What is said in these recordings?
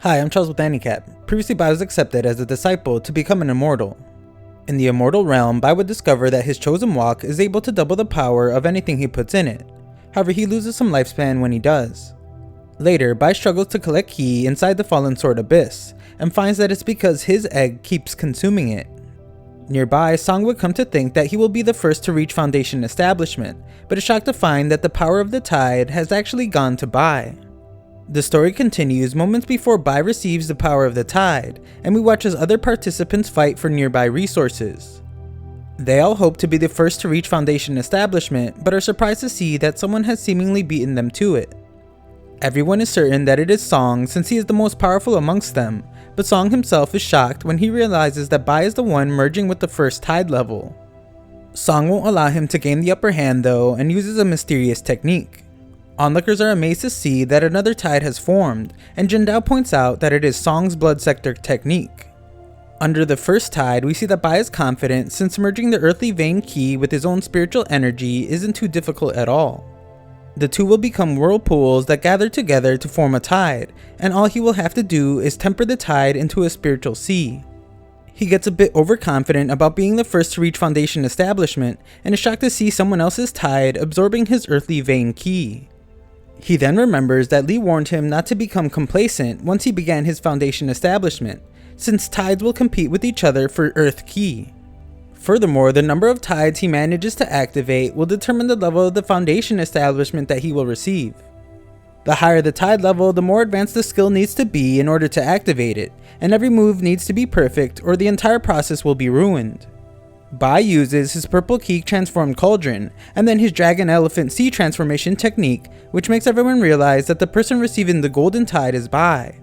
Hi, I'm Charles with AniCap. Previously, Bai was accepted as a disciple to become an immortal. In the immortal realm, Bai would discover that his chosen walk is able to double the power of anything he puts in it. However, he loses some lifespan when he does. Later, Bai struggles to collect ki inside the fallen sword abyss, and finds that it's because his egg keeps consuming it. Nearby, Song would come to think that he will be the first to reach Foundation establishment, but is shocked to find that the power of the tide has actually gone to Bai. The story continues moments before Bai receives the power of the tide, and we watch as other participants fight for nearby resources. They all hope to be the first to reach Foundation establishment, but are surprised to see that someone has seemingly beaten them to it. Everyone is certain that it is Song since he is the most powerful amongst them, but Song himself is shocked when he realizes that Bai is the one merging with the first tide level. Song won't allow him to gain the upper hand though, and uses a mysterious technique. Onlookers are amazed to see that another tide has formed, and Jindao points out that it is Song's blood sector technique. Under the first tide, we see that Bai is confident since merging the earthly vein ki with his own spiritual energy isn't too difficult at all. The two will become whirlpools that gather together to form a tide, and all he will have to do is temper the tide into a spiritual sea. He gets a bit overconfident about being the first to reach Foundation establishment, and is shocked to see someone else's tide absorbing his earthly vein ki. He then remembers that Lee warned him not to become complacent once he began his Foundation establishment, since tides will compete with each other for Earth Ki. Furthermore, the number of tides he manages to activate will determine the level of the Foundation establishment that he will receive. The higher the tide level, the more advanced the skill needs to be in order to activate it, and every move needs to be perfect or the entire process will be ruined. Bai uses his purple ki transformed cauldron, and then his dragon elephant sea transformation technique, which makes everyone realize that the person receiving the golden tide is Bai.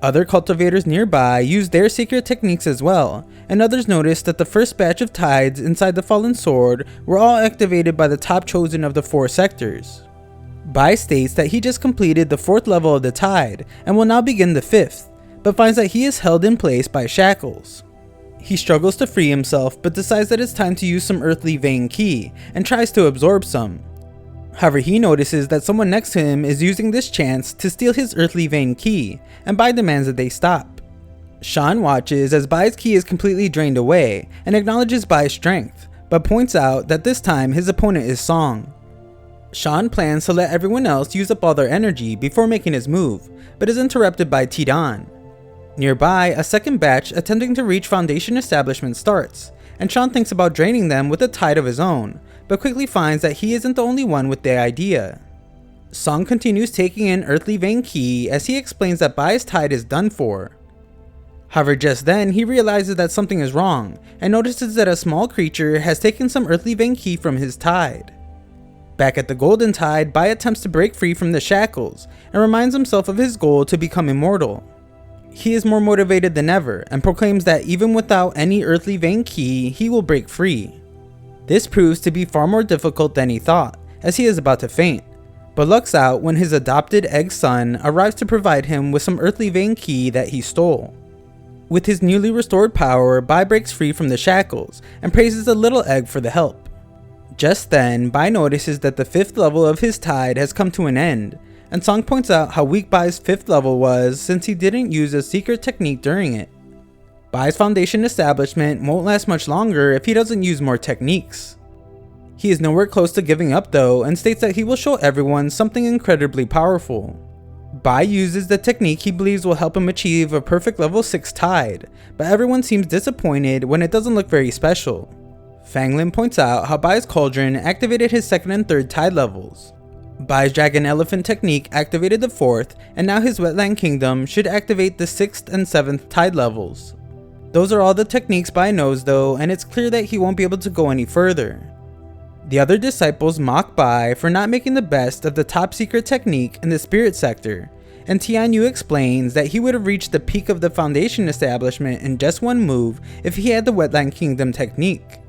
Other cultivators nearby use their secret techniques as well, and others notice that the first batch of tides inside the fallen sword were all activated by the top chosen of the 4 sectors. Bai states that he just completed the 4th level of the tide, and will now begin the 5th, but finds that he is held in place by shackles. He struggles to free himself, but decides that it's time to use some earthly vein ki, and tries to absorb some. However, he notices that someone next to him is using this chance to steal his earthly vein ki, and Bai demands that they stop. Shan watches as Bai's ki is completely drained away, and acknowledges Bai's strength, but points out that this time his opponent is Song. Shan plans to let everyone else use up all their energy before making his move, but is interrupted by Tidan. Nearby, a second batch attempting to reach Foundation establishment starts, and Shan thinks about draining them with a tide of his own, but quickly finds that he isn't the only one with the idea. Song continues taking in earthly vein ki as he explains that Bai's tide is done for. However, just then he realizes that something is wrong, and notices that a small creature has taken some earthly vein ki from his tide. Back at the golden tide, Bai attempts to break free from the shackles, and reminds himself of his goal to become immortal. He is more motivated than ever, and proclaims that even without any earthly vein ki, he will break free. This proves to be far more difficult than he thought, as he is about to faint, but lucks out when his adopted egg son arrives to provide him with some earthly vein ki that he stole. With his newly restored power, Bai breaks free from the shackles, and praises the little egg for the help. Just then, Bai notices that the 5th level of his tide has come to an end, and Song points out how weak Bai's 5th level was since he didn't use a secret technique during it. Bai's Foundation establishment won't last much longer if he doesn't use more techniques. He is nowhere close to giving up though, and states that he will show everyone something incredibly powerful. Bai uses the technique he believes will help him achieve a perfect level 6 tide, but everyone seems disappointed when it doesn't look very special. Fanglin points out how Bai's cauldron activated his 2nd and 3rd tide levels. Bai's dragon elephant technique activated the 4th, and now his wetland kingdom should activate the 6th and 7th tide levels. Those are all the techniques Bai knows though, and it's clear that he won't be able to go any further. The other disciples mock Bai for not making the best of the top secret technique in the spirit sector, and Tian Yu explains that he would have reached the peak of the Foundation establishment in just one move if he had the wetland kingdom technique.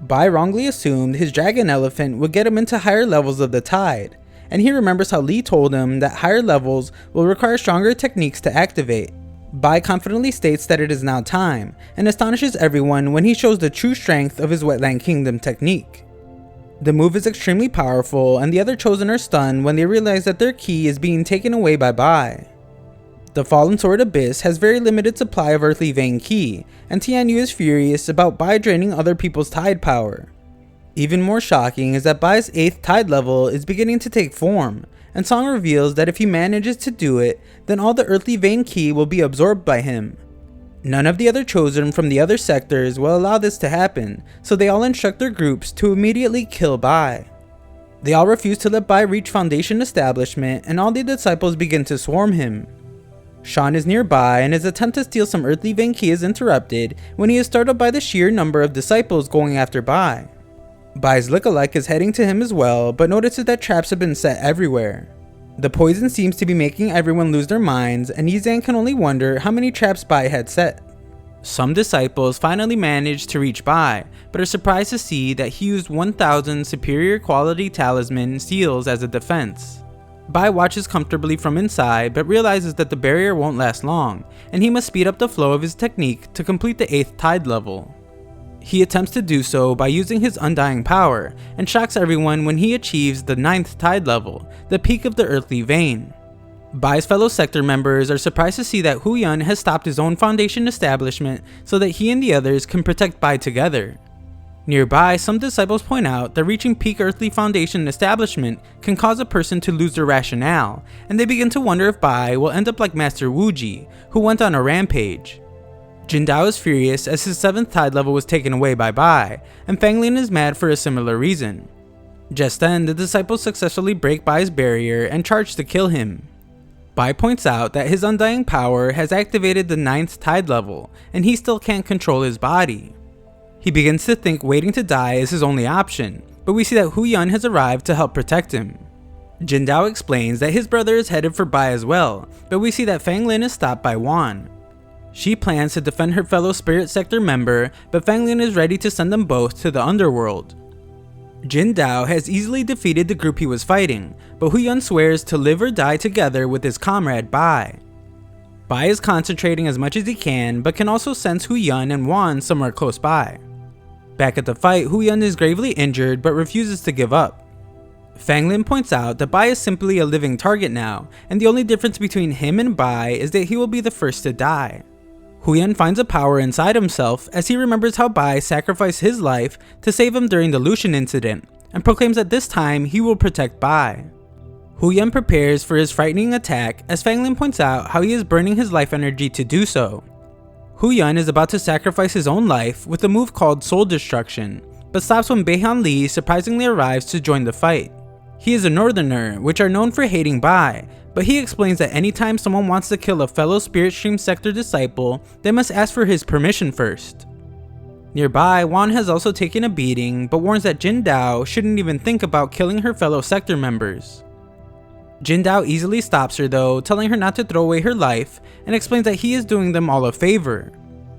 Bai wrongly assumed his dragon elephant would get him into higher levels of the tide, and he remembers how Lee told him that higher levels will require stronger techniques to activate. Bai confidently states that it is now time, and astonishes everyone when he shows the true strength of his Wetland Kingdom technique. The move is extremely powerful, and the other chosen are stunned when they realize that their ki is being taken away by Bai. The fallen sword abyss has very limited supply of earthly vein ki, and Tianyu is furious about Bai draining other people's tide power. Even more shocking is that Bai's 8th tide level is beginning to take form, and Song reveals that if he manages to do it, then all the earthly vein ki will be absorbed by him. None of the other chosen from the other sectors will allow this to happen, so they all instruct their groups to immediately kill Bai. They all refuse to let Bai reach Foundation Establishment, and all the disciples begin to swarm him. Sean is nearby, and his attempt to steal some earthly vein ki is interrupted when he is startled by the sheer number of disciples going after Bai. Bai's lookalike is heading to him as well, but notices that traps have been set everywhere. The poison seems to be making everyone lose their minds, and Yizan can only wonder how many traps Bai had set. Some disciples finally manage to reach Bai, but are surprised to see that he used 1000 superior quality talisman seals as a defense. Bai watches comfortably from inside, but realizes that the barrier won't last long, and he must speed up the flow of his technique to complete the 8th tide level. He attempts to do so by using his undying power, and shocks everyone when he achieves the 9th tide level, the peak of the earthly vein. Bai's fellow sector members are surprised to see that Huyan has stopped his own Foundation establishment so that he and the others can protect Bai together. Nearby, some disciples point out that reaching peak earthly Foundation establishment can cause a person to lose their rationale, and they begin to wonder if Bai will end up like Master Wuji, who went on a rampage. Jin Dao is furious as his 7th tide level was taken away by Bai, and Fang Lin is mad for a similar reason. Just then, the disciples successfully break Bai's barrier and charge to kill him. Bai points out that his undying power has activated the 9th tide level, and he still can't control his body. He begins to think waiting to die is his only option, but we see that Huyan has arrived to help protect him. Jin Dao explains that his brother is headed for Bai as well, but we see that Fang Lin is stopped by Wan. She plans to defend her fellow Spirit Sector member, but Fang Lin is ready to send them both to the underworld. Jin Dao has easily defeated the group he was fighting, but Huyan swears to live or die together with his comrade Bai. Bai is concentrating as much as he can, but can also sense Huyan and Wan somewhere close by. Back at the fight, Huyan is gravely injured but refuses to give up. Fang Lin points out that Bai is simply a living target now, and the only difference between him and Bai is that he will be the first to die. Huyan finds a power inside himself as he remembers how Bai sacrificed his life to save him during the Lucian incident, and proclaims that this time he will protect Bai. Huyan prepares for his frightening attack as Fang Lin points out how he is burning his life energy to do so. Huyan is about to sacrifice his own life with a move called Soul Destruction, but stops when Beihan Li surprisingly arrives to join the fight. He is a northerner, which are known for hating Bai, but he explains that anytime someone wants to kill a fellow Spirit Stream Sector disciple, they must ask for his permission first. Nearby, Wan has also taken a beating, but warns that Jin Dao shouldn't even think about killing her fellow sector members. Jin Dao easily stops her though, telling her not to throw away her life, and explains that he is doing them all a favor.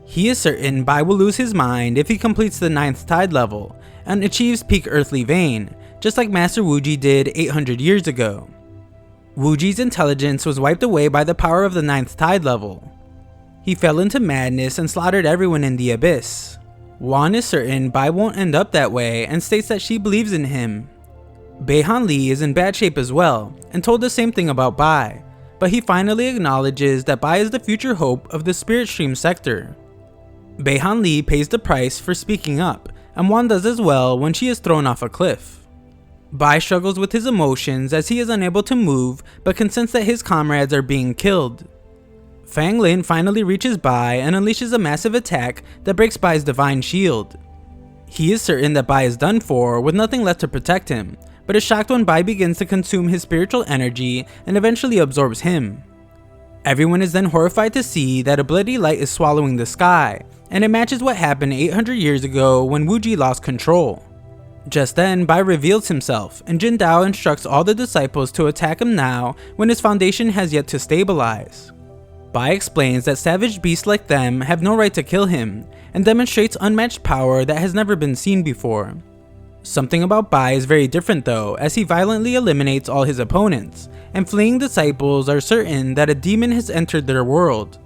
He is certain Bai will lose his mind if he completes the 9th tide level, and achieves peak earthly vein, just like Master Wuji did 800 years ago. Wuji's intelligence was wiped away by the power of the 9th tide level. He fell into madness and slaughtered everyone in the abyss. Wan is certain Bai won't end up that way and states that she believes in him. Beihan Li is in bad shape as well, and told the same thing about Bai, but he finally acknowledges that Bai is the future hope of the Spirit Stream sector. Beihan Li pays the price for speaking up, and Wan does as well when she is thrown off a cliff. Bai struggles with his emotions as he is unable to move, but can sense that his comrades are being killed. Fang Lin finally reaches Bai and unleashes a massive attack that breaks Bai's divine shield. He is certain that Bai is done for, with nothing left to protect him, but is shocked when Bai begins to consume his spiritual energy and eventually absorbs him. Everyone is then horrified to see that a bloody light is swallowing the sky, and it matches what happened 800 years ago when Wuji lost control. Just then, Bai reveals himself, and Jin Dao instructs all the disciples to attack him now when his foundation has yet to stabilize. Bai explains that savage beasts like them have no right to kill him, and demonstrates unmatched power that has never been seen before. Something about Bai is very different though, as he violently eliminates all his opponents, and fleeing disciples are certain that a demon has entered their world.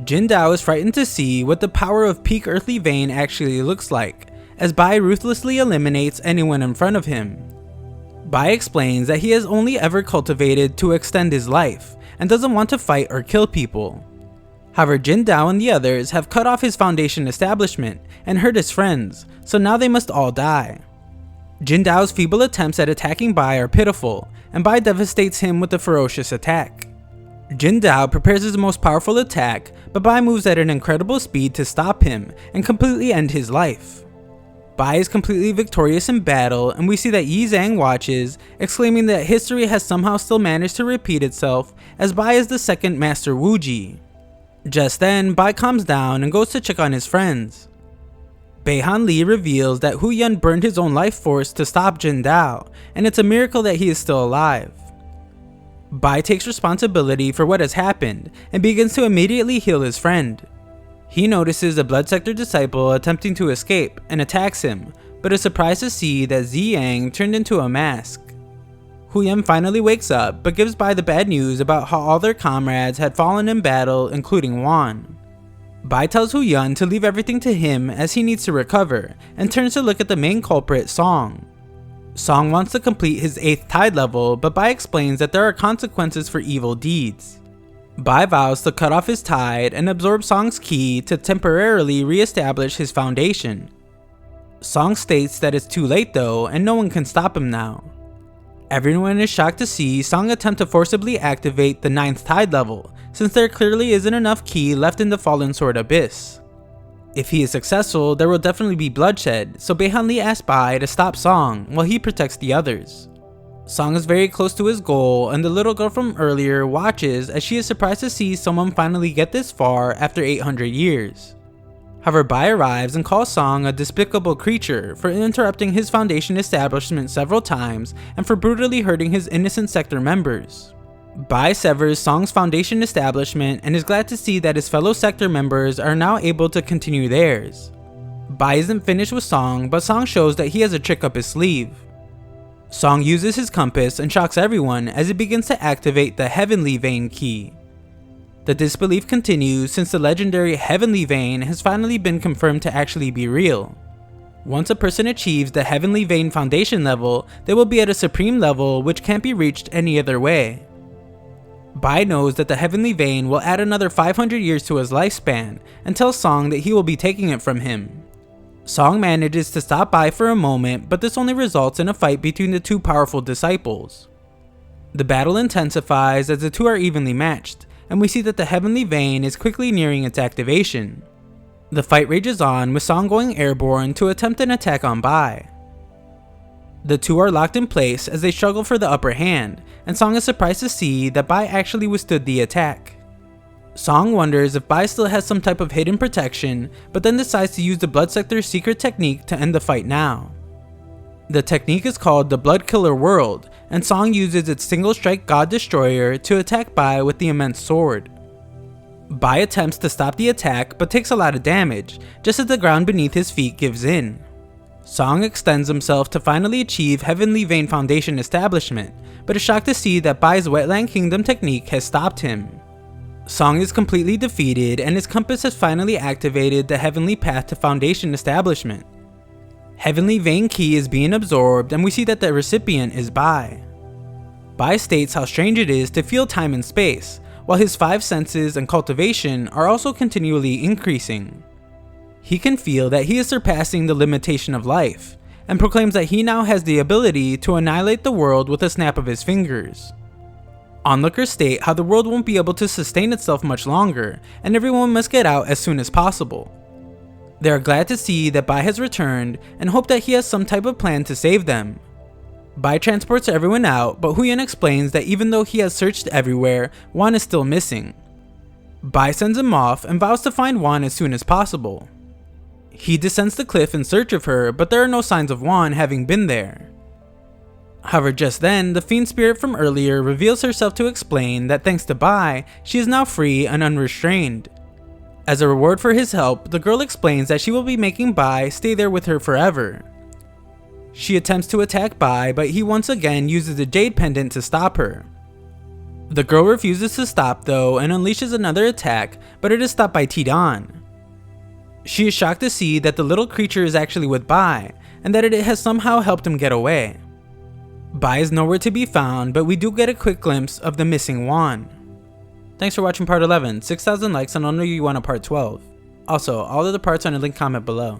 Jin Dao is frightened to see what the power of peak earthly vein actually looks like, as Bai ruthlessly eliminates anyone in front of him. Bai explains that he has only ever cultivated to extend his life, and doesn't want to fight or kill people. However, Jin Dao and the others have cut off his Foundation establishment and hurt his friends, so now they must all die. Jin Dao's feeble attempts at attacking Bai are pitiful, and Bai devastates him with a ferocious attack. Jin Dao prepares his most powerful attack, but Bai moves at an incredible speed to stop him and completely end his life. Bai is completely victorious in battle, and we see that Yi Zhang watches, exclaiming that history has somehow still managed to repeat itself, as Bai is the second Master Wuji. Just then, Bai calms down and goes to check on his friends. Beihan Li reveals that Hu Yun burned his own life force to stop Jin Dao, and it's a miracle that he is still alive. Bai takes responsibility for what has happened and begins to immediately heal his friend. He notices a Blood Sector disciple attempting to escape and attacks him, but is surprised to see that Ziyang turned into a mask. Hu Yun finally wakes up but gives Bai the bad news about how all their comrades had fallen in battle, including Wan. Bai tells Hu Yun to leave everything to him as he needs to recover, and turns to look at the main culprit, Song. Song wants to complete his 8th tide level, but Bai explains that there are consequences for evil deeds. Bai vows to cut off his tide and absorb Song's ki to temporarily re-establish his foundation. Song states that it's too late though, and no one can stop him now. Everyone is shocked to see Song attempt to forcibly activate the 9th tide level, since there clearly isn't enough ki left in the Fallen Sword Abyss. If he is successful, there will definitely be bloodshed, so Beihan Li asks Bai to stop Song while he protects the others. Song is very close to his goal, and the little girl from earlier watches as she is surprised to see someone finally get this far after 800 years. However, Bai arrives and calls Song a despicable creature for interrupting his Foundation establishment several times and for brutally hurting his innocent sector members. Bai severs Song's Foundation establishment and is glad to see that his fellow sector members are now able to continue theirs. Bai isn't finished with Song, but Song shows that he has a trick up his sleeve. Song uses his compass and shocks everyone as he begins to activate the Heavenly Vein key. The disbelief continues since the legendary Heavenly Vein has finally been confirmed to actually be real. Once a person achieves the Heavenly Vein Foundation level, they will be at a supreme level which can't be reached any other way. Bai knows that the Heavenly Vein will add another 500 years to his lifespan, and tells Song that he will be taking it from him. Song manages to stop Bai for a moment, but this only results in a fight between the two powerful disciples. The battle intensifies as the two are evenly matched, and we see that the Heavenly Vein is quickly nearing its activation. The fight rages on, with Song going airborne to attempt an attack on Bai. The two are locked in place as they struggle for the upper hand, and Song is surprised to see that Bai actually withstood the attack. Song wonders if Bai still has some type of hidden protection, but then decides to use the Blood Sector's secret technique to end the fight now. The technique is called the Blood Killer World, and Song uses its single strike God Destroyer to attack Bai with the immense sword. Bai attempts to stop the attack but takes a lot of damage, just as the ground beneath his feet gives in. Song extends himself to finally achieve Heavenly Vein Foundation establishment, but is shocked to see that Bai's Wetland Kingdom technique has stopped him. Song is completely defeated, and his compass has finally activated the Heavenly Path to Foundation establishment. Heavenly Vein Ki is being absorbed, and we see that the recipient is Bai. Bai states how strange it is to feel time and space, while his 5 senses and cultivation are also continually increasing. He can feel that he is surpassing the limitation of life, and proclaims that he now has the ability to annihilate the world with a snap of his fingers. Onlookers state how the world won't be able to sustain itself much longer, and everyone must get out as soon as possible. They are glad to see that Bai has returned, and hope that he has some type of plan to save them. Bai transports everyone out, but Huyan explains that even though he has searched everywhere, Wan is still missing. Bai sends him off and vows to find Wan as soon as possible. He descends the cliff in search of her, but there are no signs of Wan having been there. However, just then, the fiend spirit from earlier reveals herself to explain that thanks to Bai, she is now free and unrestrained. As a reward for his help, the girl explains that she will be making Bai stay there with her forever. She attempts to attack Bai, but he once again uses the jade pendant to stop her. The girl refuses to stop though and unleashes another attack, but it is stopped by Tidan. She is shocked to see that the little creature is actually with Bai, and that it has somehow helped him get away. Bai is nowhere to be found, but we do get a quick glimpse of the missing Wan. Thanks for watching part 11, 6,000 likes and I'll know you want a part 12. Also, all of the parts are in a link comment below.